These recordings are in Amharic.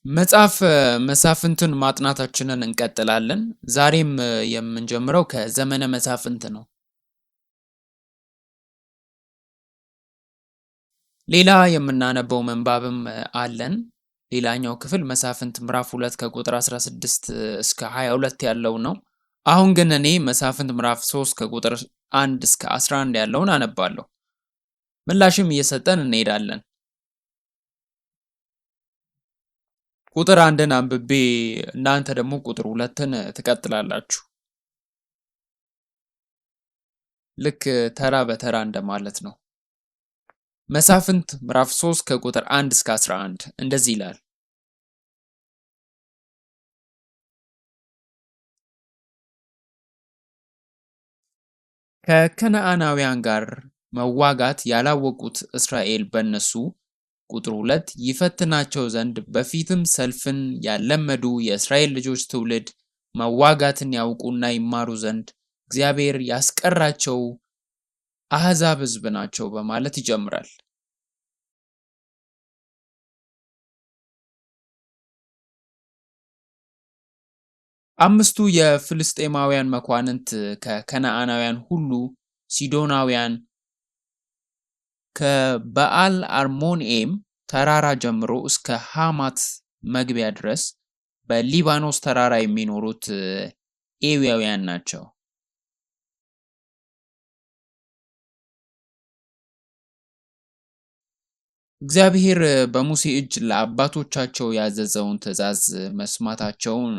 መጽሐፍ መሳፍንትን ማጥናታችንን እንቀጥላለን። ዛሬም የምንጀምረው ከዘመነ መሳፍንት ነው። ሌላ የምናነበው ምንባብም አለን። ሌላኛው ክፍል መሳፍንት ምዕራፍ 2 ከቁጥር 16 እስከ 22 ያለው ነው። አሁን ግን እኔ መሳፍንት ምዕራፍ 3 ከቁጥር 1 እስከ 11 ያለውን አነባለሁ። ምላሽም እየሰጠን እንሄዳለን። ቁጥር 1ን አንብቤ እናንተ ደግሞ ቁጥር 2ን ትቀጥላላችሁ። ልክ ተራ በተራ እንደማለት ነው። መሳፍንት ምዕራፍ 3 ከቁጥር 1 እስከ 11 እንደዚህ ይላል። ከከነዓናውያን ጋር መዋጋት ያላወቁት እስራኤል በእነሱ ቁጥር 2 ይፈትናቸው ዘንድ በፊትም ሰልፍን ያለመዱ የእስራኤል ልጆች ትውልድ መዋጋትን ያውቁና ይማሩ ዘንድ እግዚአብሔር ያስቀራቸው አሕዛብ ሕዝብ ናቸው በማለት ይጀምራል። አምስቱ የፍልስጤማውያን መኳንንት ከከነዓናውያን ሁሉ ሲዶናውያን ከበዓል አርሞንኤም ተራራ ጀምሮ እስከ ሃማት መግቢያ ድረስ በሊባኖስ ተራራ የሚኖሩት ኤዊያውያን ናቸው። እግዚአብሔር በሙሴ እጅ ለአባቶቻቸው ያዘዘውን ትእዛዝ መስማታቸውን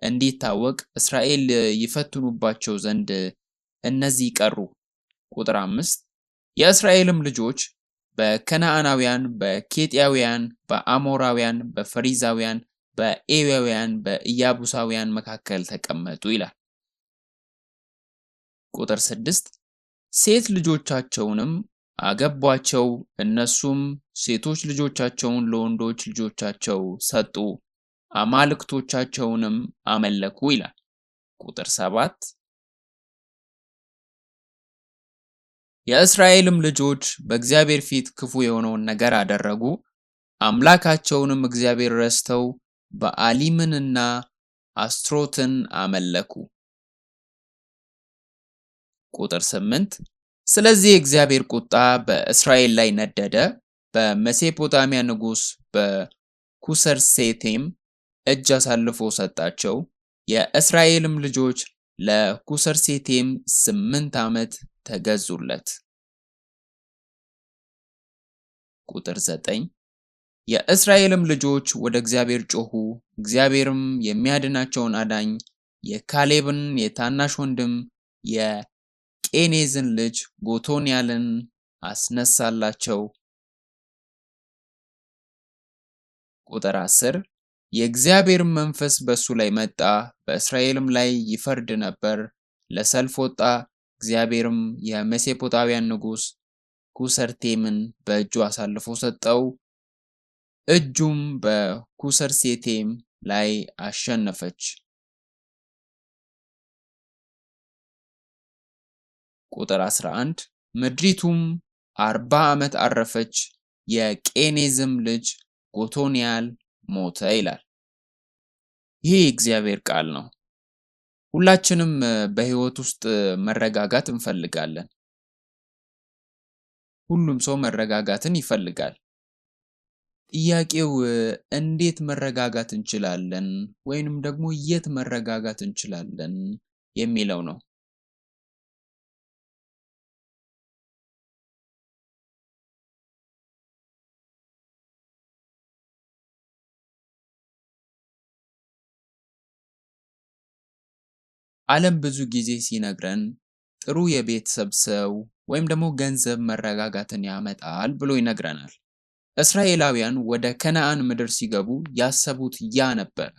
እንዲታወቅ እስራኤል ይፈትኑባቸው ዘንድ እነዚህ ቀሩ። ቁጥር 5 የእስራኤልም ልጆች በከነዓናውያን፣ በኬጢያውያን፣ በአሞራውያን፣ በፈሪዛውያን፣ በኤዊያውያን፣ በኢያቡሳውያን መካከል ተቀመጡ ይላል። ቁጥር 6 ሴት ልጆቻቸውንም አገቧቸው፣ እነሱም ሴቶች ልጆቻቸውን ለወንዶች ልጆቻቸው ሰጡ፣ አማልክቶቻቸውንም አመለኩ ይላል። ቁጥር 7 የእስራኤልም ልጆች በእግዚአብሔር ፊት ክፉ የሆነውን ነገር አደረጉ፣ አምላካቸውንም እግዚአብሔር ረስተው በአሊምንና አስትሮትን አመለኩ። ቁጥር 8 ስለዚህ የእግዚአብሔር ቁጣ በእስራኤል ላይ ነደደ፣ በሜሶፖታሚያ ንጉሥ በኩሰርሴቴም እጅ አሳልፎ ሰጣቸው። የእስራኤልም ልጆች ለኩሰርሴቴም 8 ዓመት ተገዙለት። ቁጥር 9 የእስራኤልም ልጆች ወደ እግዚአብሔር ጮኹ፣ እግዚአብሔርም የሚያድናቸውን አዳኝ የካሌብን የታናሽ ወንድም የቄኔዝን ልጅ ጎቶንያልን አስነሳላቸው። ቁጥር 10 የእግዚአብሔርም መንፈስ በእሱ ላይ መጣ፣ በእስራኤልም ላይ ይፈርድ ነበር። ለሰልፍ ወጣ። እግዚአብሔርም የሜሶፖታሚያን ንጉሥ ኩሰርቴምን በእጁ አሳልፎ ሰጠው፣ እጁም በኩሰርሴቴም ላይ አሸነፈች። ቁጥር 11 ምድሪቱም 40 ዓመት አረፈች፣ የቄኔዝም ልጅ ጎቶንያል ሞተ ይላል። ይህ የእግዚአብሔር ቃል ነው። ሁላችንም በህይወት ውስጥ መረጋጋት እንፈልጋለን። ሁሉም ሰው መረጋጋትን ይፈልጋል። ጥያቄው እንዴት መረጋጋት እንችላለን ወይንም ደግሞ የት መረጋጋት እንችላለን የሚለው ነው። ዓለም ብዙ ጊዜ ሲነግረን ጥሩ የቤተሰብ ሰው ወይም ደግሞ ገንዘብ መረጋጋትን ያመጣል ብሎ ይነግረናል። እስራኤላውያን ወደ ከነዓን ምድር ሲገቡ ያሰቡት ያ ነበር።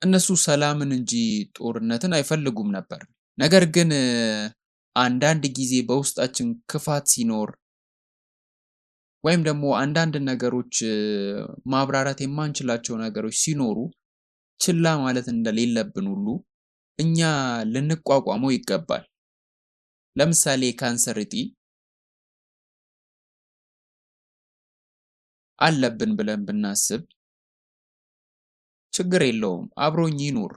እነሱ ሰላምን እንጂ ጦርነትን አይፈልጉም ነበር። ነገር ግን አንዳንድ ጊዜ በውስጣችን ክፋት ሲኖር ወይም ደግሞ አንዳንድ ነገሮች ማብራራት የማንችላቸው ነገሮች ሲኖሩ ችላ ማለት እንደሌለብን ሁሉ እኛ ልንቋቋመው ይገባል። ለምሳሌ ካንሰር እጢ አለብን ብለን ብናስብ ችግር የለውም አብሮኝ ይኑር፣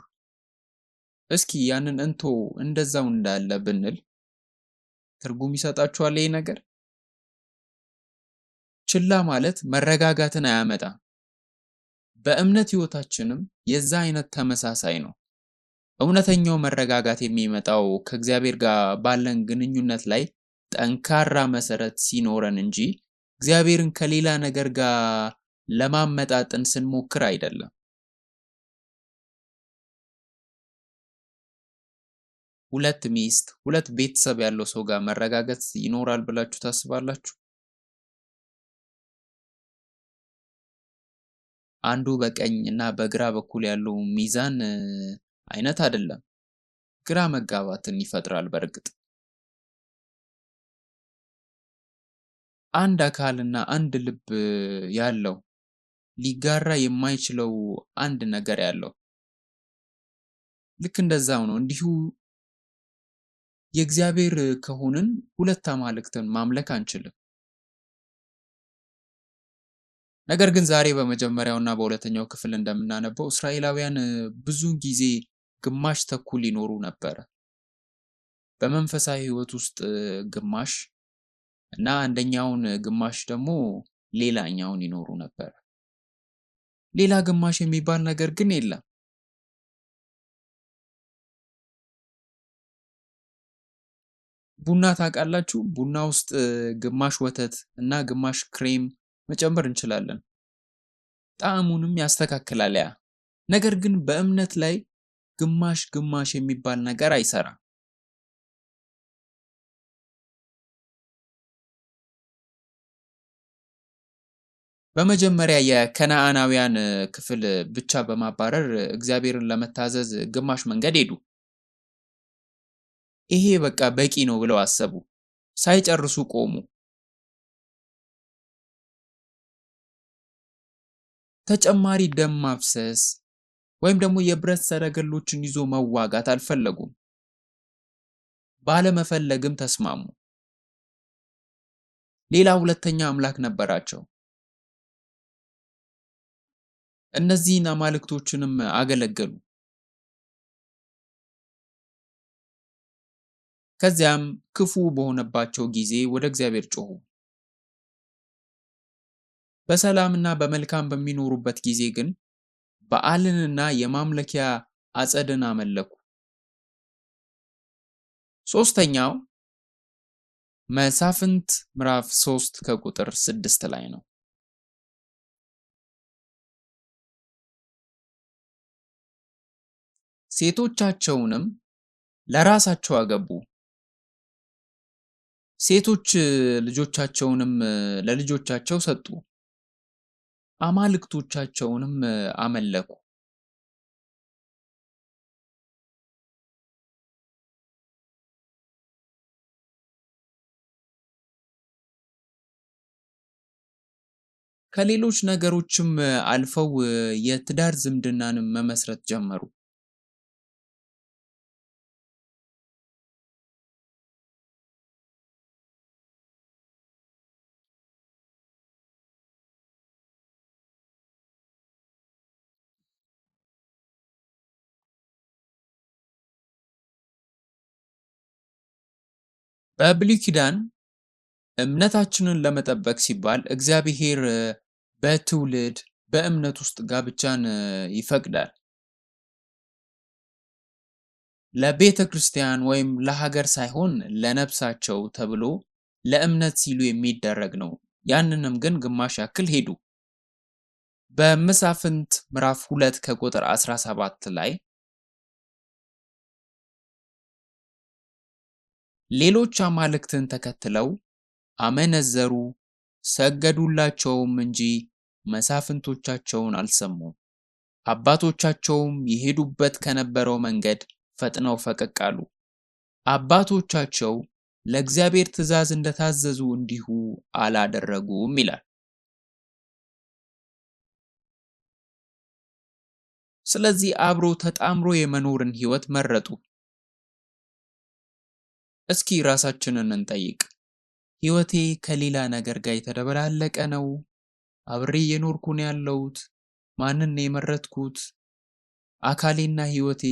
እስኪ ያንን እንደዛው እንዳለ ብንል ትርጉም ይሰጣችኋል ይሄ ነገር? ችላ ማለት መረጋጋትን አያመጣም። በእምነት ሕይወታችንም የዛ አይነት ተመሳሳይ ነው። እውነተኛው መረጋጋት የሚመጣው ከእግዚአብሔር ጋር ባለን ግንኙነት ላይ ጠንካራ መሰረት ሲኖረን እንጂ እግዚአብሔርን ከሌላ ነገር ጋር ለማመጣጠን ስንሞክር አይደለም። ሁለት ሚስት፣ ሁለት ቤተሰብ ያለው ሰው ጋር መረጋጋት ይኖራል ብላችሁ ታስባላችሁ? አንዱ በቀኝ እና በግራ በኩል ያለው ሚዛን አይነት አይደለም። ግራ መጋባትን ይፈጥራል በእርግጥ። አንድ አካልና አንድ ልብ ያለው ሊጋራ የማይችለው አንድ ነገር ያለው ልክ እንደዛው ነው። እንዲሁ የእግዚአብሔር ከሆንን ሁለት አማልክትን ማምለክ አንችልም። ነገር ግን ዛሬ በመጀመሪያውና በሁለተኛው ክፍል እንደምናነበው እስራኤላውያን ብዙውን ጊዜ ግማሽ ተኩል ይኖሩ ነበረ። በመንፈሳዊ ሕይወት ውስጥ ግማሽ እና አንደኛውን ግማሽ ደግሞ ሌላኛውን ይኖሩ ነበር። ሌላ ግማሽ የሚባል ነገር ግን የለም። ቡና ታውቃላችሁ? ቡና ውስጥ ግማሽ ወተት እና ግማሽ ክሬም መጨመር እንችላለን። ጣዕሙንም ያስተካክላል ያ። ነገር ግን በእምነት ላይ ግማሽ ግማሽ የሚባል ነገር አይሰራም። በመጀመሪያ የከነዓናውያን ክፍል ብቻ በማባረር እግዚአብሔርን ለመታዘዝ ግማሽ መንገድ ሄዱ። ይሄ በቃ በቂ ነው ብለው አሰቡ። ሳይጨርሱ ቆሙ። ተጨማሪ ደም ማፍሰስ ወይም ደግሞ የብረት ሰረገሎችን ይዞ መዋጋት አልፈለጉም። ባለመፈለግም ተስማሙ። ሌላ ሁለተኛ አምላክ ነበራቸው። እነዚህን አማልክቶችንም አገለገሉ። ከዚያም ክፉ በሆነባቸው ጊዜ ወደ እግዚአብሔር ጮኹ። በሰላምና በመልካም በሚኖሩበት ጊዜ ግን በዓልንና የማምለኪያ አጸድን አመለኩ። ሶስተኛው መሳፍንት ምዕራፍ 3 ከቁጥር 6 ላይ ነው። ሴቶቻቸውንም ለራሳቸው አገቡ፣ ሴቶች ልጆቻቸውንም ለልጆቻቸው ሰጡ፣ አማልክቶቻቸውንም አመለኩ። ከሌሎች ነገሮችም አልፈው የትዳር ዝምድናንም መመስረት ጀመሩ። በብሉይ ኪዳን እምነታችንን ለመጠበቅ ሲባል እግዚአብሔር በትውልድ በእምነት ውስጥ ጋብቻን ይፈቅዳል። ለቤተ ክርስቲያን ወይም ለሀገር ሳይሆን ለነፍሳቸው ተብሎ ለእምነት ሲሉ የሚደረግ ነው። ያንንም ግን ግማሽ ያክል ሄዱ። በመሳፍንት ምዕራፍ 2 ከቁጥር 17 ላይ ሌሎች አማልክትን ተከትለው አመነዘሩ፣ ሰገዱላቸውም እንጂ መሳፍንቶቻቸውን አልሰሙም። አባቶቻቸውም የሄዱበት ከነበረው መንገድ ፈጥነው ፈቀቅ አሉ። አባቶቻቸው ለእግዚአብሔር ትእዛዝ እንደታዘዙ እንዲሁ አላደረጉም ይላል። ስለዚህ አብሮ ተጣምሮ የመኖርን ሕይወት መረጡ። እስኪ ራሳችንን እንጠይቅ። ሕይወቴ ከሌላ ነገር ጋር የተደበላለቀ ነው አብሬ እየኖርኩ ነው ያለሁት? ማንን ነው የመረጥኩት? አካሌና ሕይወቴ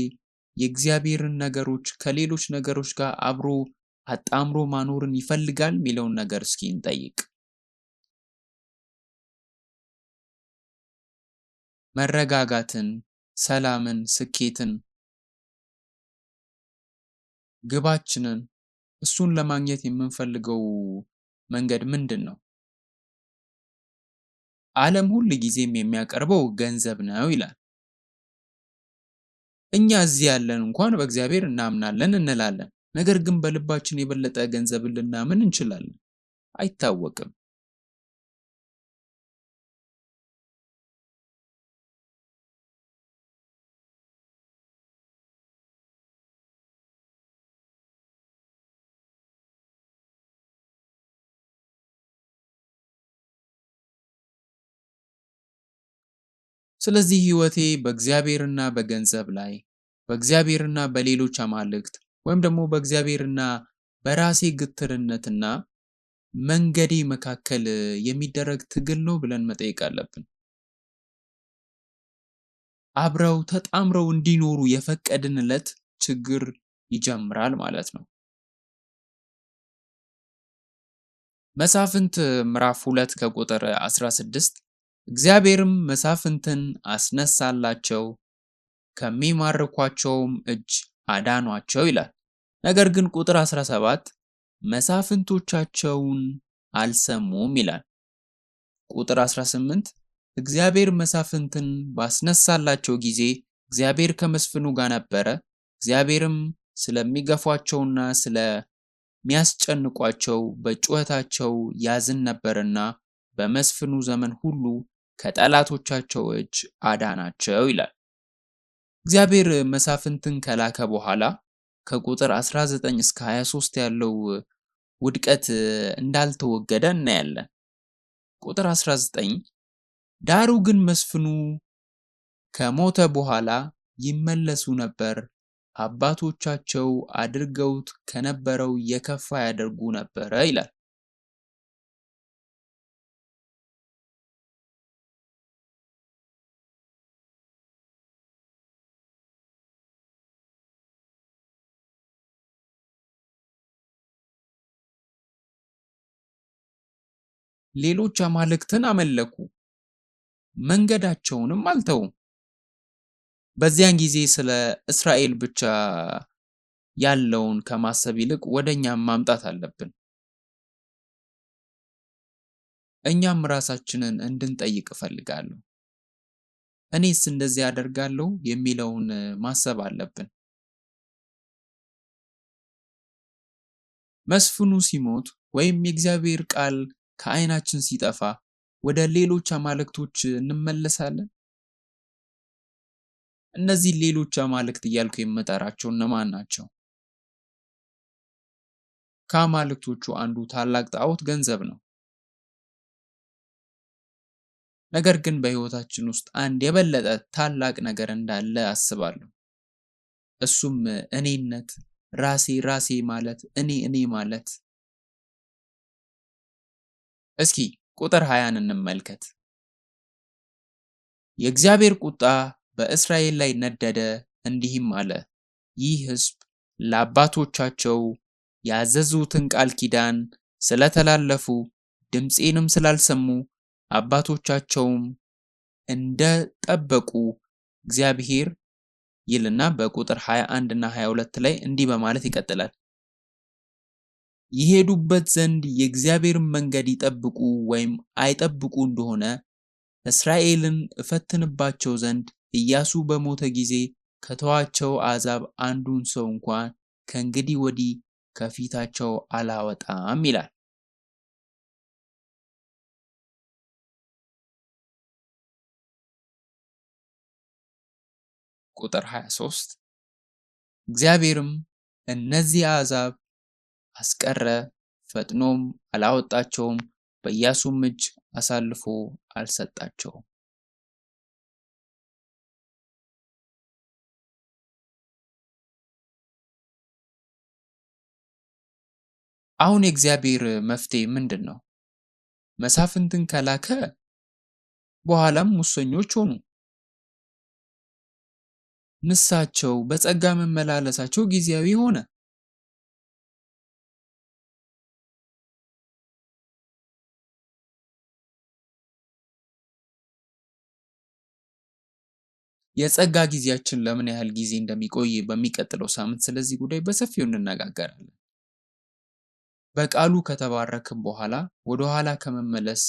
የእግዚአብሔርን ነገሮች ከሌሎች ነገሮች ጋር አብሮ አጣምሮ ማኖርን ይፈልጋል የሚለውን ነገር እስኪ እንጠይቅ። መረጋጋትን፣ ሰላምን፣ ስኬትን፣ ግባችንን እሱን ለማግኘት የምንፈልገው መንገድ ምንድን ነው? ዓለም ሁል ጊዜም የሚያቀርበው ገንዘብ ነው ይላል። እኛ እዚህ ያለን እንኳን በእግዚአብሔር እናምናለን እንላለን። ነገር ግን በልባችን የበለጠ ገንዘብን ልናምን እንችላለን። አይታወቅም። ስለዚህ ሕይወቴ በእግዚአብሔርና በገንዘብ ላይ፣ በእግዚአብሔርና በሌሎች አማልክት ወይም ደግሞ በእግዚአብሔርና በራሴ ግትርነትና መንገዴ መካከል የሚደረግ ትግል ነው ብለን መጠየቅ አለብን። አብረው ተጣምረው እንዲኖሩ የፈቀድንለት ችግር ይጀምራል ማለት ነው። መሳፍንት ምዕራፍ 2 ከቁጥር 16 እግዚአብሔርም መሳፍንትን አስነሳላቸው ከሚማርኳቸውም እጅ አዳኗቸው ይላል። ነገር ግን ቁጥር 17 መሳፍንቶቻቸውን አልሰሙም ይላል። ቁጥር 18 እግዚአብሔር መሳፍንትን ባስነሳላቸው ጊዜ እግዚአብሔር ከመስፍኑ ጋር ነበረ። እግዚአብሔርም ስለሚገፏቸውና ስለሚያስጨንቋቸው በጩኸታቸው ያዝን ነበርና በመስፍኑ ዘመን ሁሉ ከጠላቶቻቸው እጅ አዳናቸው ይላል። እግዚአብሔር መሳፍንትን ከላከ በኋላ ከቁጥር 19 እስከ 23 ያለው ውድቀት እንዳልተወገደ እናያለን። ቁጥር 19 ዳሩ ግን መስፍኑ ከሞተ በኋላ ይመለሱ ነበር፣ አባቶቻቸው አድርገውት ከነበረው የከፋ ያደርጉ ነበረ ይላል። ሌሎች አማልክትን አመለኩ፣ መንገዳቸውንም አልተውም። በዚያን ጊዜ ስለ እስራኤል ብቻ ያለውን ከማሰብ ይልቅ ወደኛም ማምጣት አለብን። እኛም ራሳችንን እንድንጠይቅ እፈልጋለሁ። እኔስ እንደዚህ አደርጋለሁ የሚለውን ማሰብ አለብን። መስፍኑ ሲሞት ወይም የእግዚአብሔር ቃል ከዓይናችን ሲጠፋ ወደ ሌሎች አማልክቶች እንመለሳለን? እነዚህ ሌሎች አማልክት እያልኩ የምጠራቸው እነማን ናቸው? ከአማልክቶቹ አንዱ ታላቅ ጣዖት ገንዘብ ነው። ነገር ግን በሕይወታችን ውስጥ አንድ የበለጠ ታላቅ ነገር እንዳለ አስባለሁ። እሱም እኔነት፣ ራሴ ማለት፣ እኔ ማለት። እስኪ ቁጥር 20ን እንመልከት። የእግዚአብሔር ቁጣ በእስራኤል ላይ ነደደ፣ እንዲህም አለ፣ ይህ ሕዝብ ለአባቶቻቸው ያዘዝሁትን ቃል ኪዳን ስለተላለፉ ድምፄንም ስላልሰሙ አባቶቻቸውም እንደጠበቁ እግዚአብሔር ይልና በቁጥር 21 እና 22 ላይ እንዲህ በማለት ይቀጥላል። ይሄዱበት ዘንድ የእግዚአብሔርን መንገድ ይጠብቁ ወይም አይጠብቁ እንደሆነ እስራኤልን እፈትንባቸው ዘንድ ኢያሱ በሞተ ጊዜ ከተዋቸው አሕዛብ አንዱን ሰው እንኳን ከእንግዲህ ወዲህ ከፊታቸው አላወጣም ይላል። ቁጥር 23 እግዚአብሔርም እነዚህ አሕዛብ አስቀረ፣ ፈጥኖም አላወጣቸውም፣ በኢያሱም እጅ አሳልፎ አልሰጣቸውም። አሁን የእግዚአብሔር መፍትሄ ምንድን ነው? መሳፍንትን ከላከ በኋላም ሙሰኞች ሆኑ። ንሳቸው በጸጋ መመላለሳቸው ጊዜያዊ ሆነ። የጸጋ ጊዜያችን ለምን ያህል ጊዜ እንደሚቆይ በሚቀጥለው ሳምንት ስለዚህ ጉዳይ በሰፊው እንነጋገራለን። በቃሉ ከተባረክን በኋላ ወደ ኋላ ከመመለስ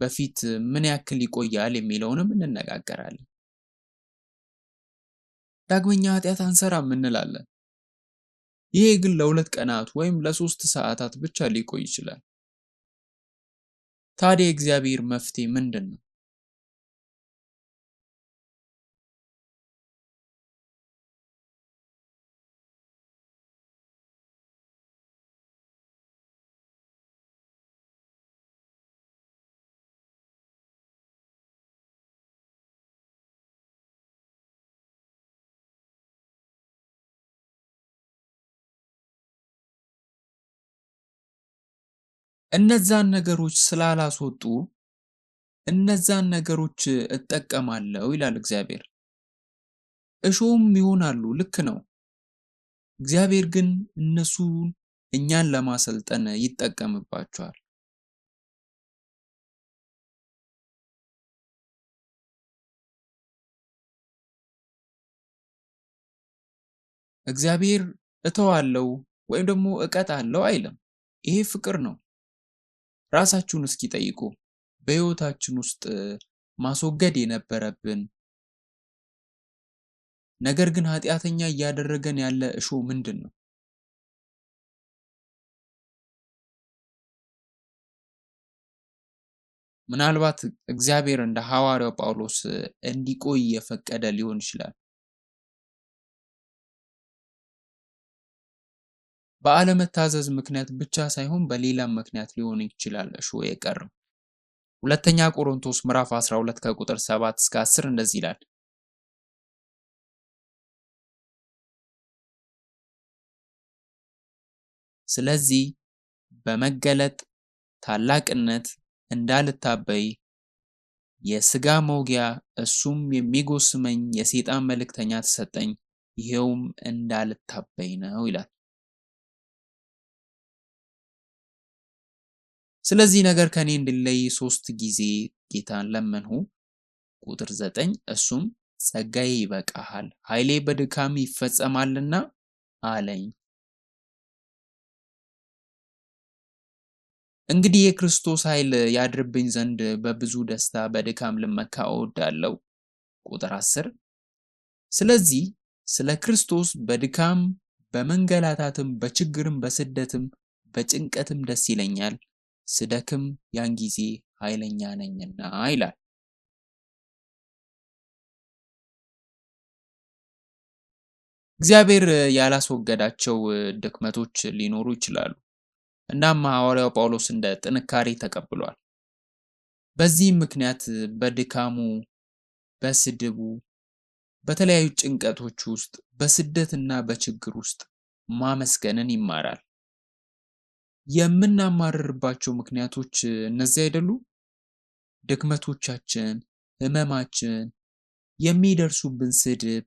በፊት ምን ያክል ይቆያል የሚለውንም እንነጋገራለን። ዳግመኛ ኃጢአት አንሰራም እንላለን። ይሄ ግን ለ2 ቀናት ወይም ለ3 ሰዓታት ብቻ ሊቆይ ይችላል። ታዲያ የእግዚአብሔር መፍትሄ ምንድን ነው? እነዛን ነገሮች ስላላስወጡ እነዛን ነገሮች እጠቀማለሁ ይላል እግዚአብሔር። እሾህም ይሆናሉ፣ ልክ ነው። እግዚአብሔር ግን እነሱን እኛን ለማሰልጠን ይጠቀምባቸዋል። እግዚአብሔር እተዋለሁ ወይም ደግሞ እቀጣለሁ አይልም። ይሄ ፍቅር ነው። ራሳችሁን እስኪ ጠይቁ። በሕይወታችን ውስጥ ማስወገድ የነበረብን ነገር ግን ኃጢአተኛ እያደረገን ያለ እሾህ ምንድን ነው? ምናልባት እግዚአብሔር እንደ ሐዋርያው ጳውሎስ እንዲቆይ የፈቀደ ሊሆን ይችላል። በአለመታዘዝ ምክንያት ብቻ ሳይሆን በሌላም ምክንያት ሊሆን ይችላል እሾህ የቀረው። ሁለተኛ ቆሮንቶስ ምዕራፍ 12 ከቁጥር 7 እስከ 10 እንደዚህ ይላል። ስለዚህ በመገለጥ ታላቅነት እንዳልታበይ የሥጋ መውጊያ እሱም የሚጎስመኝ የሰይጣን መልእክተኛ ተሰጠኝ፣ ይሄውም እንዳልታበይ ነው ይላል። ስለዚህ ነገር ከኔ እንዲለይ 3 ጊዜ ጌታን ለመንሁ። ቁጥር 9 እሱም ጸጋዬ ይበቃሃል፣ ኃይሌ በድካም ይፈጸማልና አለኝ። እንግዲህ የክርስቶስ ኃይል ያድርብኝ ዘንድ በብዙ ደስታ በድካም ልመካ እወዳለሁ። ቁጥር 10 ስለዚህ ስለ ክርስቶስ በድካም በመንገላታትም በችግርም በስደትም በጭንቀትም ደስ ይለኛል፣ ስደክም ያን ጊዜ ኃይለኛ ነኝና ይላል። እግዚአብሔር ያላስወገዳቸው ድክመቶች ሊኖሩ ይችላሉ። እናም ሐዋርያው ጳውሎስ እንደ ጥንካሬ ተቀብሏል። በዚህም ምክንያት በድካሙ፣ በስድቡ፣ በተለያዩ ጭንቀቶች ውስጥ፣ በስደትና በችግር ውስጥ ማመስገንን ይማራል። የምናማርርባቸው ምክንያቶች እነዚህ አይደሉ? ድክመቶቻችን፣ ህመማችን፣ የሚደርሱብን ስድብ፣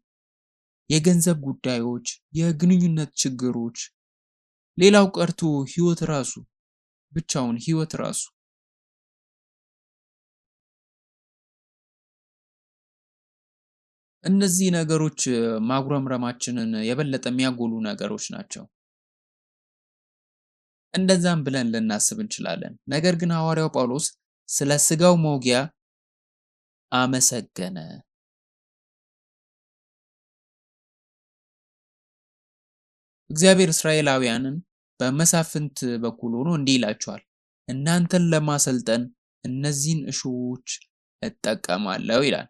የገንዘብ ጉዳዮች፣ የግንኙነት ችግሮች፣ ሌላው ቀርቶ ህይወት ራሱ ብቻውን ህይወት ራሱ እነዚህ ነገሮች ማጉረምረማችንን የበለጠ የሚያጎሉ ነገሮች ናቸው። እንደዛም ብለን ልናስብ እንችላለን። ነገር ግን ሐዋርያው ጳውሎስ ስለ ሥጋው መውጊያ አመሰገነ። እግዚአብሔር እስራኤላውያንን በመሳፍንት በኩል ሆኖ እንዲህ ይላቸዋል፣ እናንተን ለማሰልጠን እነዚህን እሾዎች እጠቀማለሁ ይላል።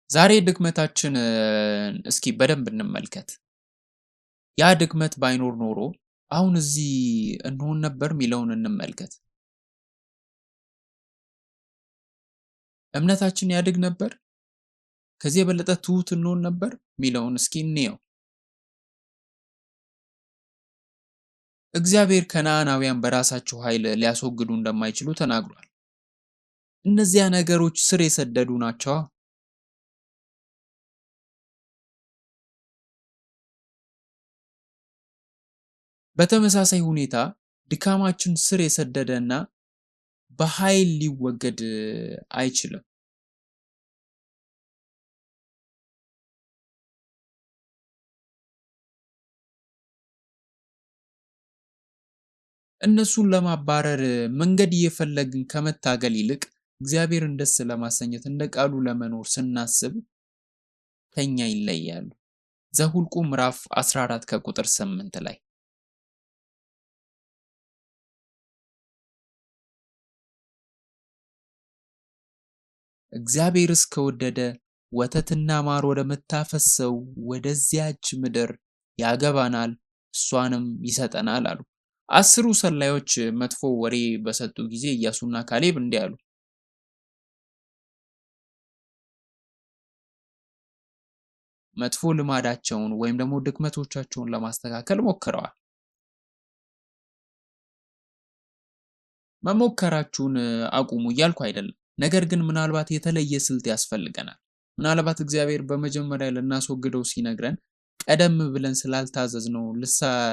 ዛሬ ድክመታችን እስኪ በደንብ እንመልከት። ያ ድክመት ባይኖር ኖሮ አሁን እዚህ እንሆን ነበር የሚለውን እንመልከት። እምነታችን ያድግ ነበር? ከዚህ የበለጠ ትሁት እንሆን ነበር የሚለውን እስኪ እንየው። እግዚአብሔር ከነዓናውያን በራሳቸው ኃይል ሊያስወግዱ እንደማይችሉ ተናግሯል። እነዚያ ነገሮች ስር የሰደዱ ናቸዋ። በተመሳሳይ ሁኔታ ድካማችን ስር የሰደደና በኃይል ሊወገድ አይችልም። እነሱን ለማባረር መንገድ እየፈለግን ከመታገል ይልቅ እግዚአብሔርን ደስ ለማሰኘት እንደ ቃሉ ለመኖር ስናስብ ከኛ ይለያሉ። ዘሁልቁ ምዕራፍ 14 ከቁጥር 8 ላይ እግዚአብሔርስ ከወደደ ወተትና ማር ወደምታፈሰው ወደዚያች ምድር ያገባናል፣ እሷንም ይሰጠናል አሉ። አስሩ ሰላዮች መጥፎ ወሬ በሰጡ ጊዜ ኢያሱና ካሌብ እንዲህ አሉ። መጥፎ ልማዳቸውን ወይም ደግሞ ድክመቶቻቸውን ለማስተካከል ሞክረዋል። መሞከራችሁን አቁሙ እያልኩ አይደለም። ነገር ግን ምናልባት የተለየ ስልት ያስፈልገናል። ምናልባት እግዚአብሔር በመጀመሪያ ልናስወግደው ሲነግረን ቀደም ብለን ስላልታዘዝነው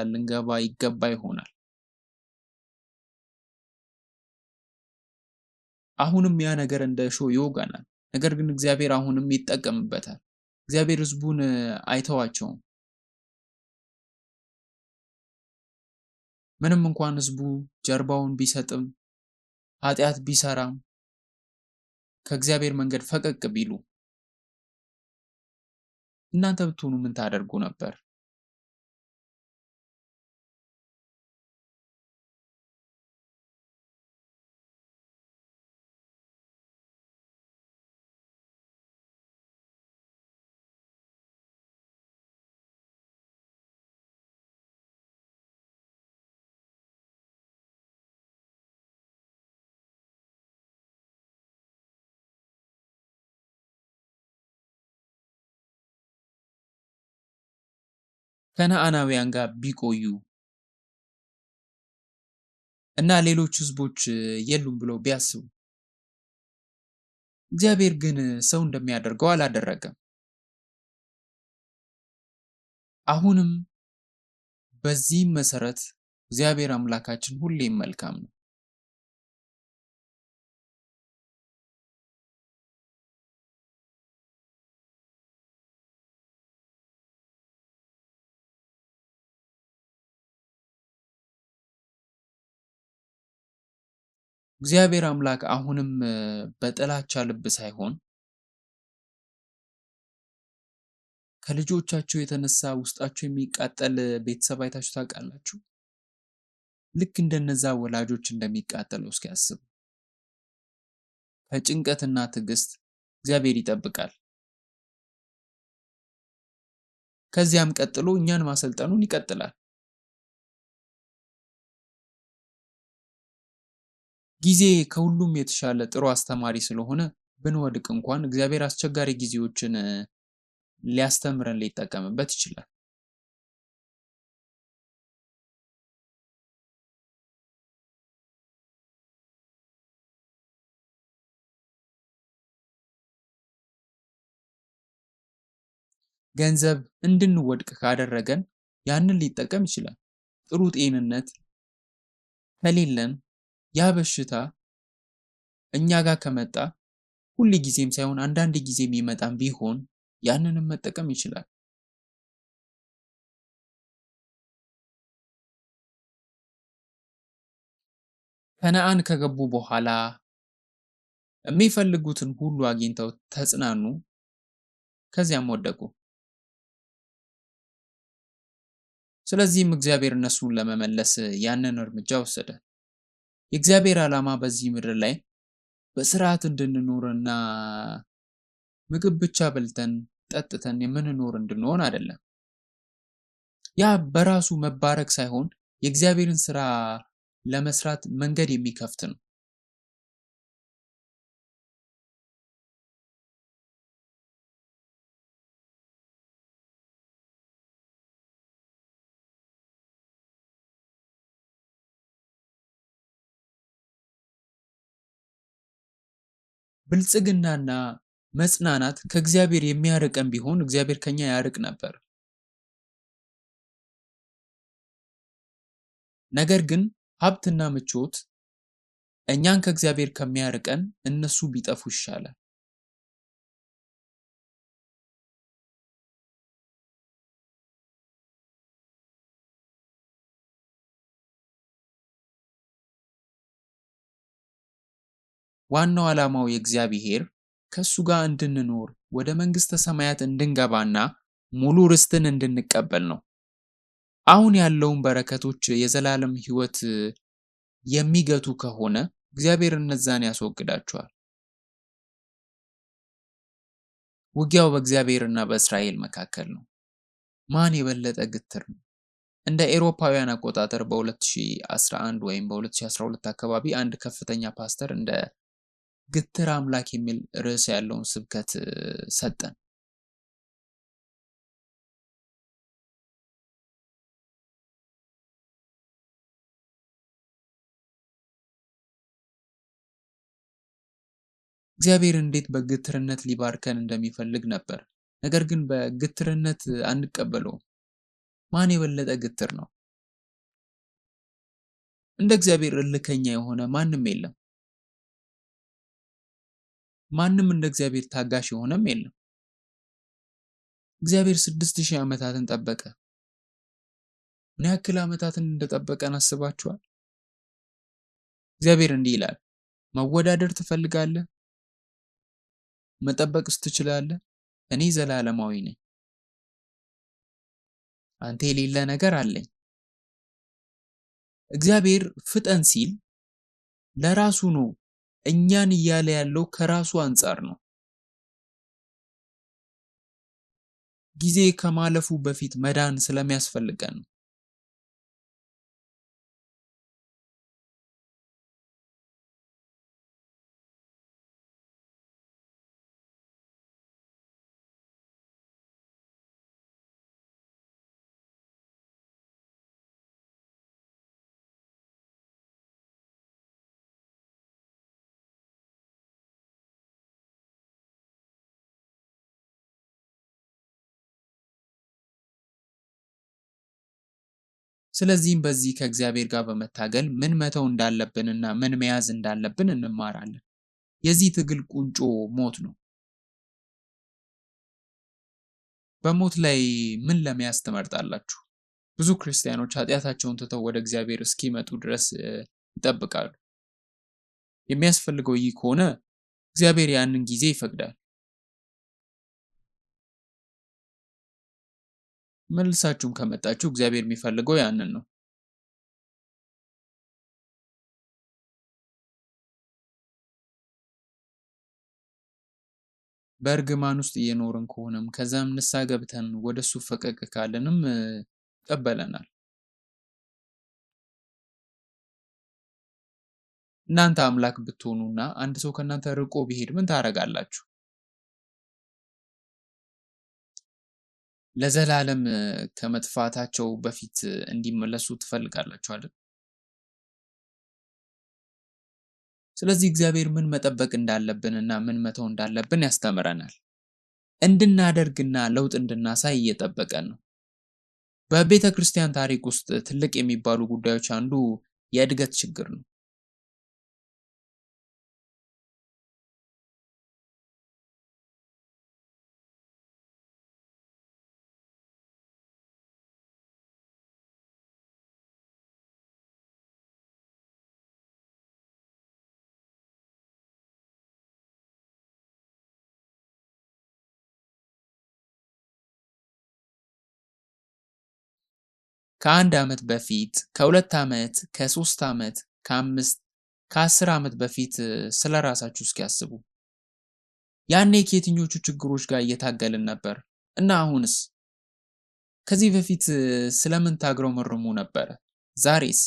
ልንገባ ይገባ ይሆናል። አሁንም ያ ነገር እንደ እሾህ ይወጋናል። ነገር ግን እግዚአብሔር አሁንም ይጠቀምበታል። እግዚአብሔር ሕዝቡን አይተዋቸውም። ምንም እንኳን ሕዝቡ ጀርባውን ቢሰጥም ኃጢአት ቢሰራም ከእግዚአብሔር መንገድ ፈቀቅ ቢሉ እናንተ ብትሆኑ ምን ታደርጉ ነበር? ከነዓናውያን ጋር ቢቆዩ እና ሌሎች ሕዝቦች የሉም ብለው ቢያስቡ፣ እግዚአብሔር ግን ሰው እንደሚያደርገው አላደረገም። አሁንም በዚህም መሰረት እግዚአብሔር አምላካችን ሁሌም መልካም ነው። እግዚአብሔር አምላክ አሁንም በጥላቻ ልብ ሳይሆን ከልጆቻቸው የተነሳ ውስጣቸው የሚቃጠል ቤተሰብ አይታችሁ ታውቃላችሁ? ልክ እንደነዛ ወላጆች እንደሚቃጠለው እስኪ አስቡ። ከጭንቀትና ትዕግስት እግዚአብሔር ይጠብቃል። ከዚያም ቀጥሎ እኛን ማሰልጠኑን ይቀጥላል። ጊዜ ከሁሉም የተሻለ ጥሩ አስተማሪ ስለሆነ ብንወድቅ እንኳን እግዚአብሔር አስቸጋሪ ጊዜዎችን ሊያስተምረን ሊጠቀምበት ይችላል። ገንዘብ እንድንወድቅ ካደረገን ያንን ሊጠቀም ይችላል። ጥሩ ጤንነት ከሌለን ያ በሽታ እኛ ጋር ከመጣ ሁል ጊዜም ሳይሆን አንዳንድ ጊዜ የሚመጣም ቢሆን ያንንም መጠቀም ይችላል። ከነዓን ከገቡ በኋላ የሚፈልጉትን ሁሉ አግኝተው ተጽናኑ፣ ከዚያም ወደቁ። ስለዚህም እግዚአብሔር እነሱን ለመመለስ ያንን እርምጃ ወሰደ። የእግዚአብሔር ዓላማ በዚህ ምድር ላይ በስርዓት እንድንኖርና ምግብ ብቻ በልተን ጠጥተን የምንኖር እንድንሆን አይደለም። ያ በራሱ መባረክ ሳይሆን የእግዚአብሔርን ስራ ለመስራት መንገድ የሚከፍት ነው። ብልጽግናና መጽናናት ከእግዚአብሔር የሚያርቀን ቢሆን እግዚአብሔር ከኛ ያርቅ ነበር። ነገር ግን ሀብትና ምቾት እኛን ከእግዚአብሔር ከሚያርቀን እነሱ ቢጠፉ ይሻላል። ዋናው ዓላማው የእግዚአብሔር ከእሱ ጋር እንድንኖር ወደ መንግሥተ ሰማያት እንድንገባና ሙሉ ርስትን እንድንቀበል ነው። አሁን ያለውን በረከቶች የዘላለም ሕይወት የሚገቱ ከሆነ እግዚአብሔር እነዛን ያስወግዳቸዋል። ውጊያው በእግዚአብሔርና በእስራኤል መካከል ነው። ማን የበለጠ ግትር ነው? እንደ ኤሮፓውያን አቆጣጠር በ2011 ወይም በ2012 አካባቢ አንድ ከፍተኛ ፓስተር እንደ ግትር አምላክ የሚል ርዕስ ያለውን ስብከት ሰጠን። እግዚአብሔር እንዴት በግትርነት ሊባርከን እንደሚፈልግ ነበር። ነገር ግን በግትርነት አንቀበለውም። ማን የበለጠ ግትር ነው? እንደ እግዚአብሔር እልከኛ የሆነ ማንም የለም። ማንም እንደ እግዚአብሔር ታጋሽ የሆነም የለም። እግዚአብሔር 6000 ዓመታትን ጠበቀ። ምን ያክል ዓመታትን እንደጠበቀን አስባችኋል? እግዚአብሔር እንዲህ ይላል፣ መወዳደር ትፈልጋለህ? መጠበቅስ ትችላለህ? እኔ ዘላለማዊ ነኝ። አንተ የሌለ ነገር አለኝ። እግዚአብሔር ፍጠን ሲል ለራሱ ነው። እኛን እያለ ያለው ከራሱ አንጻር ነው። ጊዜ ከማለፉ በፊት መዳን ስለሚያስፈልገን ነው። ስለዚህም በዚህ ከእግዚአብሔር ጋር በመታገል ምን መተው እንዳለብንና ምን መያዝ እንዳለብን እንማራለን። የዚህ ትግል ቁንጮ ሞት ነው። በሞት ላይ ምን ለመያዝ ትመርጣላችሁ? ብዙ ክርስቲያኖች ኃጢአታቸውን ትተው ወደ እግዚአብሔር እስኪመጡ ድረስ ይጠብቃሉ። የሚያስፈልገው ይህ ከሆነ እግዚአብሔር ያንን ጊዜ ይፈቅዳል። መልሳችሁም ከመጣችሁ እግዚአብሔር የሚፈልገው ያንን ነው። በእርግማን ውስጥ እየኖርን ከሆነም ከዛም ንስሐ ገብተን ወደሱ ፈቀቅ ካለንም ይቀበለናል። እናንተ አምላክ ብትሆኑና አንድ ሰው ከእናንተ ርቆ ቢሄድ ምን ታደርጋላችሁ? ለዘላለም ከመጥፋታቸው በፊት እንዲመለሱ ትፈልጋላችሁ አይደል? ስለዚህ እግዚአብሔር ምን መጠበቅ እንዳለብንና ምን መተው እንዳለብን ያስተምረናል። እንድናደርግና ለውጥ እንድናሳይ እየጠበቀን ነው። በቤተ ክርስቲያን ታሪክ ውስጥ ትልቅ የሚባሉ ጉዳዮች አንዱ የእድገት ችግር ነው። ከአንድ ዓመት በፊት፣ ከሁለት ዓመት፣ ከሶስት ዓመት፣ ከአምስት፣ ከ10 ዓመት በፊት ስለ ራሳችሁ እስኪ አስቡ። ያኔ ከየትኞቹ ችግሮች ጋር እየታገልን ነበር? እና አሁንስ? ከዚህ በፊት ስለምን ታጉረመርሙ ነበረ? ዛሬስ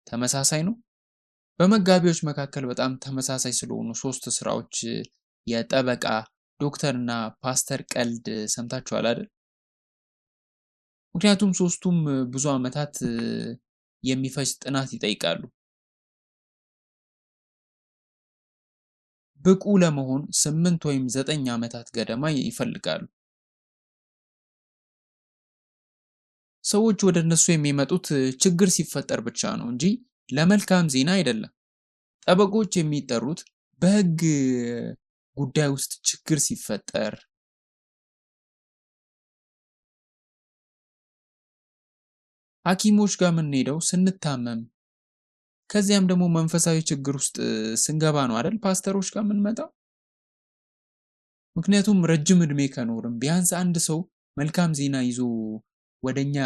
ተመሳሳይ ነው? በመጋቢዎች መካከል በጣም ተመሳሳይ ስለሆኑ ሶስት ስራዎች የጠበቃ ዶክተር እና ፓስተር ቀልድ ሰምታችኋል አይደል? ምክንያቱም ሶስቱም ብዙ ዓመታት የሚፈጅ ጥናት ይጠይቃሉ። ብቁ ለመሆን 8 ወይም 9 ዓመታት ገደማ ይፈልጋሉ። ሰዎች ወደ እነሱ የሚመጡት ችግር ሲፈጠር ብቻ ነው እንጂ ለመልካም ዜና አይደለም። ጠበቆች የሚጠሩት በሕግ ጉዳይ ውስጥ ችግር ሲፈጠር፣ ሐኪሞች ጋር የምንሄደው ስንታመም፣ ከዚያም ደግሞ መንፈሳዊ ችግር ውስጥ ስንገባ ነው አይደል ፓስተሮች ጋር የምንመጣው። ምክንያቱም ረጅም ዕድሜ ከኖርን ቢያንስ አንድ ሰው መልካም ዜና ይዞ ወደኛ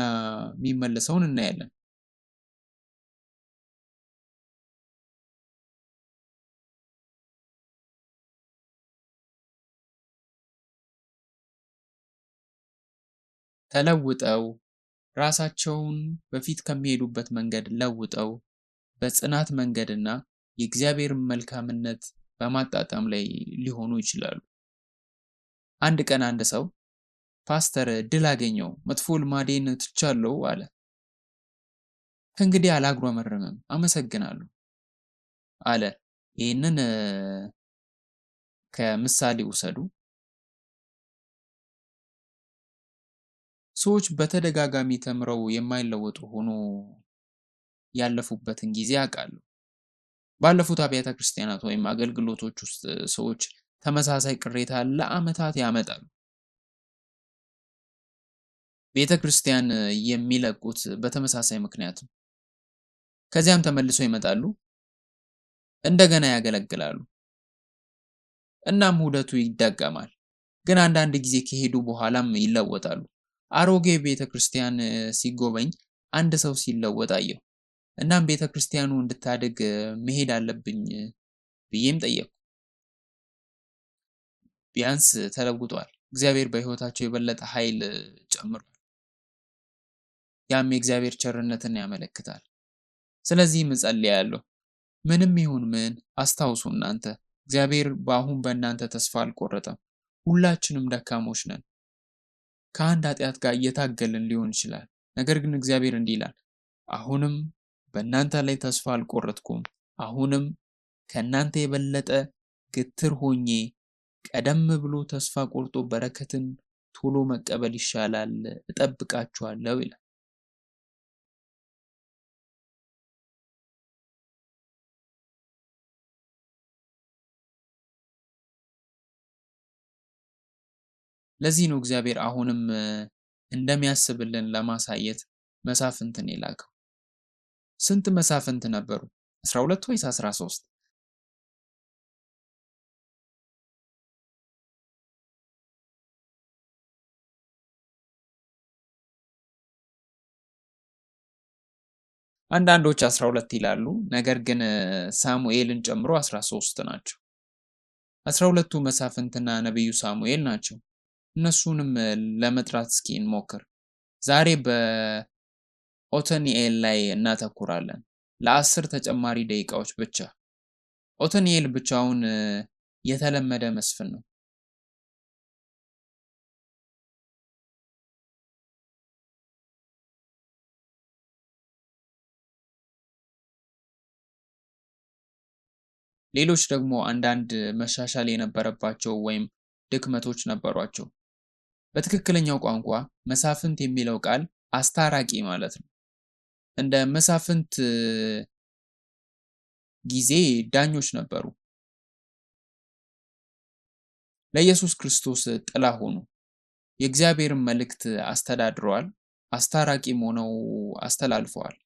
የሚመለሰውን እናያለን። ተለውጠው ራሳቸውን በፊት ከሚሄዱበት መንገድ ለውጠው በጽናት መንገድና የእግዚአብሔርን መልካምነት በማጣጣም ላይ ሊሆኑ ይችላሉ። አንድ ቀን አንድ ሰው ፓስተር ድል አገኘው፣ መጥፎ ልማዴን ትቻለሁ አለ። ከእንግዲህ አላጉረመርምም፣ አመሰግናለሁ አለ። ይህንን ከምሳሌ ውሰዱ። ሰዎች በተደጋጋሚ ተምረው የማይለወጡ ሆኖ ያለፉበትን ጊዜ አውቃለሁ። ባለፉት አብያተ ክርስቲያናት ወይም አገልግሎቶች ውስጥ ሰዎች ተመሳሳይ ቅሬታ ለዓመታት ያመጣሉ። ቤተ ክርስቲያን የሚለቁት በተመሳሳይ ምክንያት ነው። ከዚያም ተመልሰው ይመጣሉ፣ እንደገና ያገለግላሉ። እናም ሂደቱ ይደገማል። ግን አንዳንድ ጊዜ ከሄዱ በኋላም ይለወጣሉ። አሮጌ ቤተ ክርስቲያን ሲጎበኝ አንድ ሰው ሲለወጥ አየሁ። እናም ቤተ ክርስቲያኑ እንድታድግ መሄድ አለብኝ ብዬም ጠየቅኩ። ቢያንስ ተለውጧል። እግዚአብሔር በሕይወታቸው የበለጠ ኃይል ጨምሯል። ያም የእግዚአብሔር ቸርነትን ያመለክታል። ስለዚህም እጸልያለሁ፣ ምንም ይሁን ምን አስታውሱ፣ እናንተ እግዚአብሔር በአሁን በእናንተ ተስፋ አልቆረጠም። ሁላችንም ደካሞች ነን። ከአንድ ኃጢአት ጋር እየታገልን ሊሆን ይችላል። ነገር ግን እግዚአብሔር እንዲህ ይላል፣ አሁንም በእናንተ ላይ ተስፋ አልቆረጥኩም። አሁንም ከእናንተ የበለጠ ግትር ሆኜ ቀደም ብሎ ተስፋ ቆርጦ በረከትን ቶሎ መቀበል ይሻላል፣ እጠብቃችኋለሁ ይላል። ለዚህ ነው እግዚአብሔር አሁንም እንደሚያስብልን ለማሳየት መሳፍንትን የላከው። ስንት መሳፍንት ነበሩ? 12 ወይስ 13? አንዳንዶች 12 ይላሉ፣ ነገር ግን ሳሙኤልን ጨምሮ 13 ናቸው። 12ቱ መሳፍንትና ነቢዩ ሳሙኤል ናቸው። እነሱንም ለመጥራት እስኪ እንሞክር። ዛሬ በኦተኒኤል ላይ እናተኩራለን ለ10 ተጨማሪ ደቂቃዎች ብቻ። ኦተኒኤል ብቻውን የተለመደ መስፍን ነው። ሌሎች ደግሞ አንዳንድ መሻሻል የነበረባቸው ወይም ድክመቶች ነበሯቸው። በትክክለኛው ቋንቋ መሳፍንት የሚለው ቃል አስታራቂ ማለት ነው። እንደ መሳፍንት ጊዜ ዳኞች ነበሩ። ለኢየሱስ ክርስቶስ ጥላ ሆኑ። የእግዚአብሔርን መልእክት አስተዳድረዋል። አስታራቂም ሆነው አስተላልፈዋል።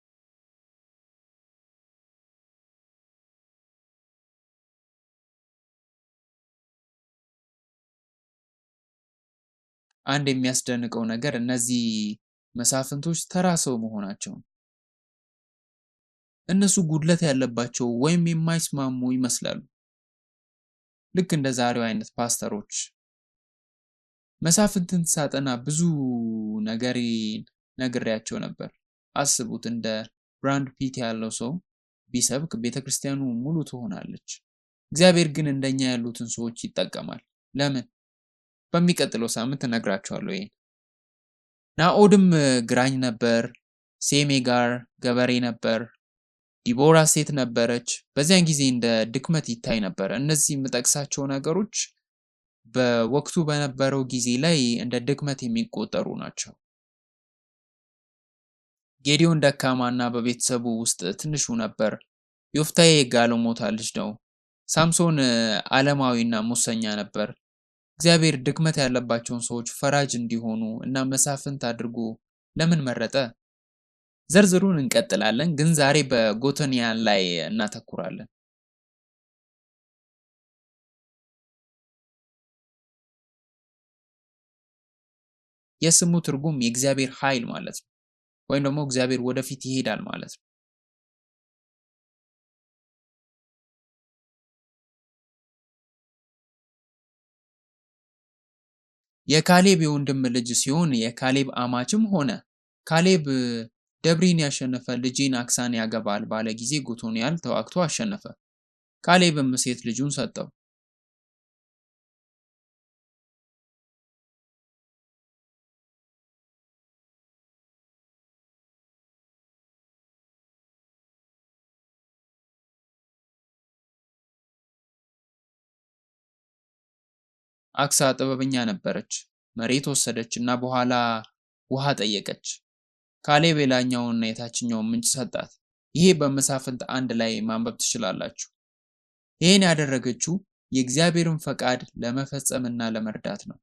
አንድ የሚያስደንቀው ነገር እነዚህ መሳፍንቶች ተራ ሰው መሆናቸው ነው። እነሱ ጉድለት ያለባቸው ወይም የማይስማሙ ይመስላሉ። ልክ እንደ ዛሬው አይነት ፓስተሮች። መሳፍንትን ሳጠና ብዙ ነገሬን ነግሬያቸው ነበር። አስቡት፣ እንደ ብራድ ፒት ያለው ሰው ቢሰብክ ቤተክርስቲያኑ ሙሉ ትሆናለች። እግዚአብሔር ግን እንደኛ ያሉትን ሰዎች ይጠቀማል። ለምን? በሚቀጥለው ሳምንት እነግራችኋለሁ። ይሄን ናኦድም ግራኝ ነበር፣ ሴሜጋር ገበሬ ነበር። ዲቦራ ሴት ነበረች። በዚያን ጊዜ እንደ ድክመት ይታይ ነበር። እነዚህ የምጠቅሳቸው ነገሮች በወቅቱ በነበረው ጊዜ ላይ እንደ ድክመት የሚቆጠሩ ናቸው። ጌዲዮን ደካማና በቤተሰቡ ውስጥ ትንሹ ነበር። ዮፍታሔ የጋለሞታ ልጅ ነው። ሳምሶን ዓለማዊና ሙሰኛ ነበር። እግዚአብሔር ድክመት ያለባቸውን ሰዎች ፈራጅ እንዲሆኑ እና መሳፍንት አድርጎ ለምን መረጠ? ዝርዝሩን እንቀጥላለን፣ ግን ዛሬ በጎቶንያል ላይ እናተኩራለን። የስሙ ትርጉም የእግዚአብሔር ኃይል ማለት ነው፣ ወይም ደግሞ እግዚአብሔር ወደፊት ይሄዳል ማለት ነው። የካሌብ የወንድም ልጅ ሲሆን የካሌብ አማችም ሆነ። ካሌብ ደብሪን ያሸነፈ ልጄን አክሳን ያገባል ባለ ጊዜ ጎቶንያል ተዋግቶ አሸነፈ። ካሌብም ሴት ልጁን ሰጠው። አክሳ ጥበበኛ ነበረች። መሬት ወሰደች እና በኋላ ውሃ ጠየቀች። ካሌብ የላይኛውንና የታችኛውን ምንጭ ሰጣት። ይሄ በመሳፍንት 1 ላይ ማንበብ ትችላላችሁ። ይሄን ያደረገችው የእግዚአብሔርን ፈቃድ ለመፈጸምና ለመርዳት ነው።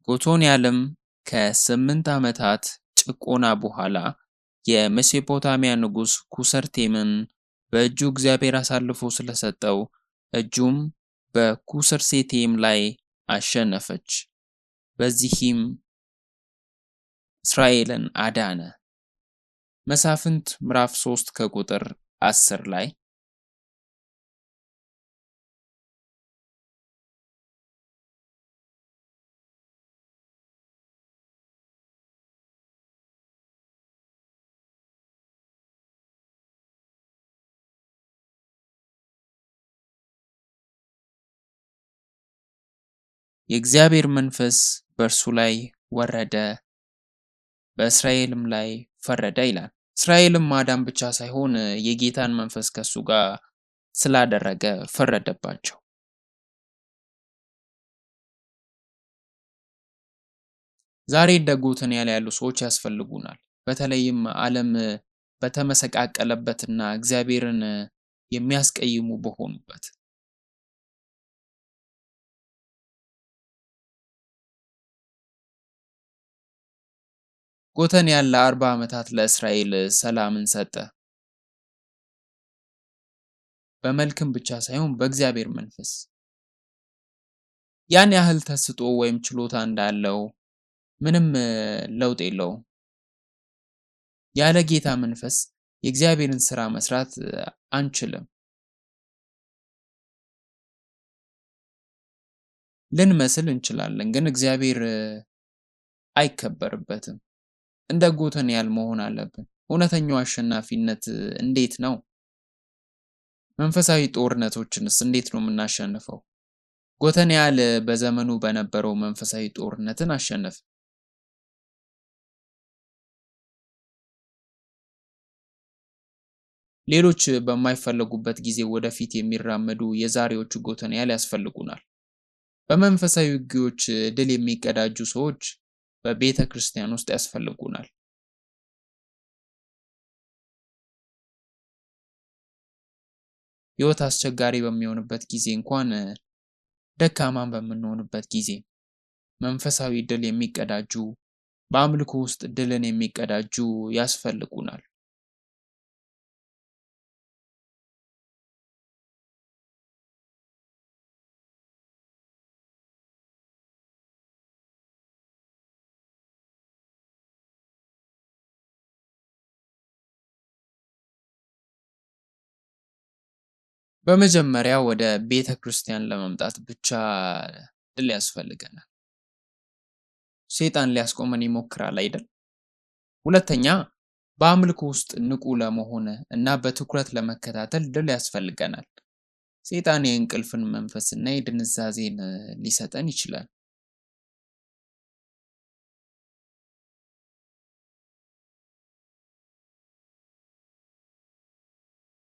ጎቶንያልም ከ8 ዓመታት ጭቆና በኋላ የሜሶፖታሚያ ንጉሥ ኩሰርቴምን በእጁ እግዚአብሔር አሳልፎ ስለሰጠው እጁም በኩሰርሴቴም ላይ አሸነፈች። በዚህም እስራኤልን አዳነ። መሳፍንት ምዕራፍ 3 ከቁጥር 10 ላይ የእግዚአብሔር መንፈስ በእርሱ ላይ ወረደ፣ በእስራኤልም ላይ ፈረደ ይላል። እስራኤልም ማዳን ብቻ ሳይሆን የጌታን መንፈስ ከሱ ጋር ስላደረገ ፈረደባቸው። ዛሬ እንደ ጎቶንያል ያሉ ሰዎች ያስፈልጉናል። በተለይም ዓለም በተመሰቃቀለበትና እግዚአብሔርን የሚያስቀይሙ በሆኑበት። ጎቶንያል ለ40 ዓመታት ለእስራኤል ሰላምን ሰጠ። በመልክም ብቻ ሳይሆን በእግዚአብሔር መንፈስ ያን ያህል ተስጦ ወይም ችሎታ እንዳለው ምንም ለውጥ የለውም። ያለ ጌታ መንፈስ የእግዚአብሔርን ስራ መስራት አንችልም። ልንመስል እንችላለን፣ ግን እግዚአብሔር አይከበርበትም። እንደ ጎቶንያል መሆን አለብን። እውነተኛው አሸናፊነት እንዴት ነው? መንፈሳዊ ጦርነቶችንስ እንዴት ነው የምናሸንፈው? ጎቶንያል በዘመኑ በነበረው መንፈሳዊ ጦርነትን አሸነፈ። ሌሎች በማይፈለጉበት ጊዜ ወደፊት የሚራመዱ የዛሬዎቹ ጎቶንያል ያስፈልጉናል። በመንፈሳዊ ውጊያዎች ድል የሚቀዳጁ ሰዎች በቤተ ክርስቲያን ውስጥ ያስፈልጉናል። ሕይወት አስቸጋሪ በሚሆንበት ጊዜ እንኳን ደካማን በምንሆንበት ጊዜ መንፈሳዊ ድል የሚቀዳጁ በአምልኮ ውስጥ ድልን የሚቀዳጁ ያስፈልጉናል። በመጀመሪያ ወደ ቤተ ክርስቲያን ለመምጣት ብቻ ድል ያስፈልገናል። ሰይጣን ሊያስቆመን ይሞክራል አይደል? ሁለተኛ በአምልኮ ውስጥ ንቁ ለመሆን እና በትኩረት ለመከታተል ድል ያስፈልገናል። ሰይጣን የእንቅልፍን መንፈስና የድንዛዜን ሊሰጠን ይችላል።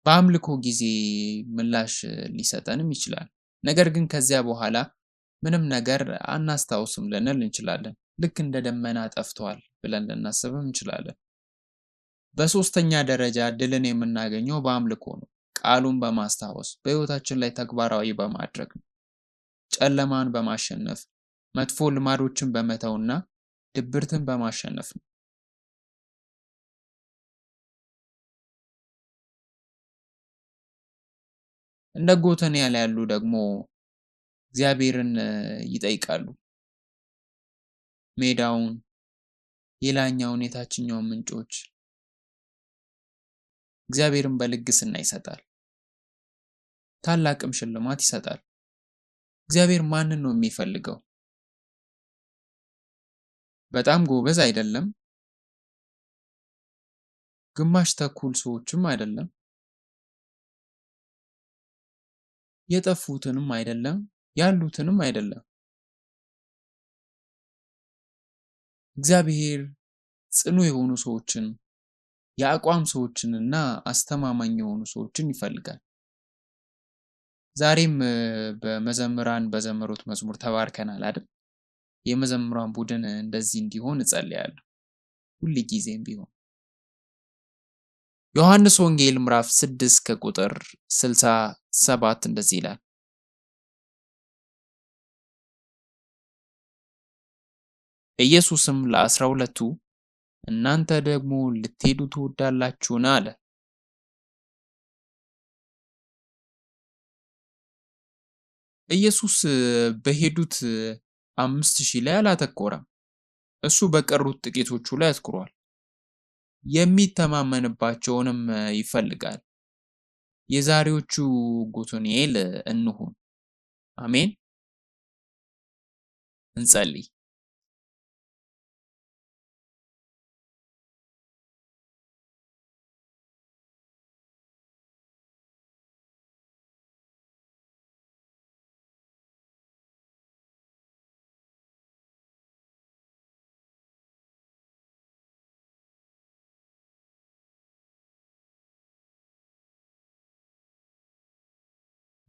በአምልኮ ጊዜ ምላሽ ሊሰጠንም ይችላል። ነገር ግን ከዚያ በኋላ ምንም ነገር አናስታውስም ልንል እንችላለን። ልክ እንደ ደመና ጠፍቷል ብለን ልናስብም እንችላለን። በሶስተኛ ደረጃ ድልን የምናገኘው በአምልኮ ነው። ቃሉን በማስታወስ በሕይወታችን ላይ ተግባራዊ በማድረግ ነው። ጨለማን በማሸነፍ መጥፎ ልማዶችን በመተውና ድብርትን በማሸነፍ ነው። እንደ ጎተንያል ያሉ ደግሞ እግዚአብሔርን ይጠይቃሉ። ሜዳውን፣ የላይኛውን የታችኛውን ምንጮች እግዚአብሔርን በልግስና ይሰጣል። ታላቅም ሽልማት ይሰጣል። እግዚአብሔር ማንን ነው የሚፈልገው? በጣም ጎበዝ አይደለም፣ ግማሽ ተኩል ሰዎችም አይደለም፣ የጠፉትንም አይደለም፣ ያሉትንም አይደለም። እግዚአብሔር ጽኑ የሆኑ ሰዎችን፣ የአቋም ሰዎችንና አስተማማኝ የሆኑ ሰዎችን ይፈልጋል። ዛሬም በመዘምራን በዘመሩት መዝሙር ተባርከናል አይደል? የመዘምራን ቡድን እንደዚህ እንዲሆን እጸልያለሁ ሁል ጊዜም ቢሆን። ዮሐንስ ወንጌል ምዕራፍ 6 ከቁጥር 67 እንደዚህ ይላል። ኢየሱስም ለ12ቱ እናንተ ደግሞ ልትሄዱ ትወዳላችሁን? አለ። ኢየሱስ በሄዱት 5000 ላይ አላተኮረም። እሱ በቀሩት ጥቂቶቹ ላይ አትኩሯል። የሚተማመንባቸውንም ይፈልጋል። የዛሬዎቹ ጎቶንያል እንሁን። አሜን። እንጸልይ።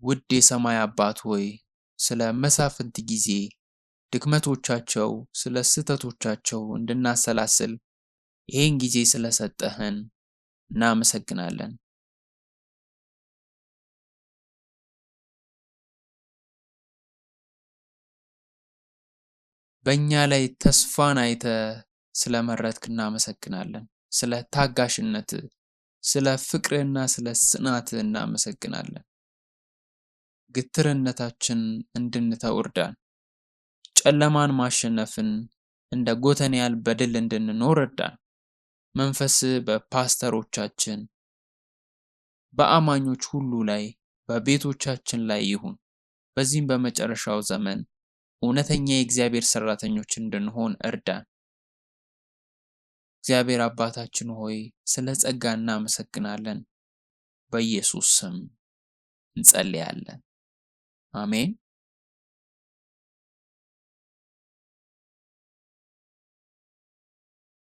ውድ የሰማይ አባት ሆይ ስለ መሳፍንት ጊዜ ድክመቶቻቸው፣ ስለ ስህተቶቻቸው እንድናሰላስል ይህን ጊዜ ስለሰጠህን እናመሰግናለን። በእኛ ላይ ተስፋን አይተህ ስለመረጥክ እናመሰግናለን። ስለ ታጋሽነት፣ ስለ ፍቅርና ስለ ጽናትህ እናመሰግናለን። ግትርነታችን እንድንተው እርዳን። ጨለማን ማሸነፍን እንደ ጎተንያል በድል እንድንኖር እርዳን። መንፈስህ በፓስተሮቻችን፣ በአማኞች ሁሉ ላይ፣ በቤቶቻችን ላይ ይሁን። በዚህም በመጨረሻው ዘመን እውነተኛ የእግዚአብሔር ሰራተኞች እንድንሆን እርዳን። እግዚአብሔር አባታችን ሆይ ስለ ጸጋ እናመሰግናለን። በኢየሱስ ስም እንጸልያለን። አሜን።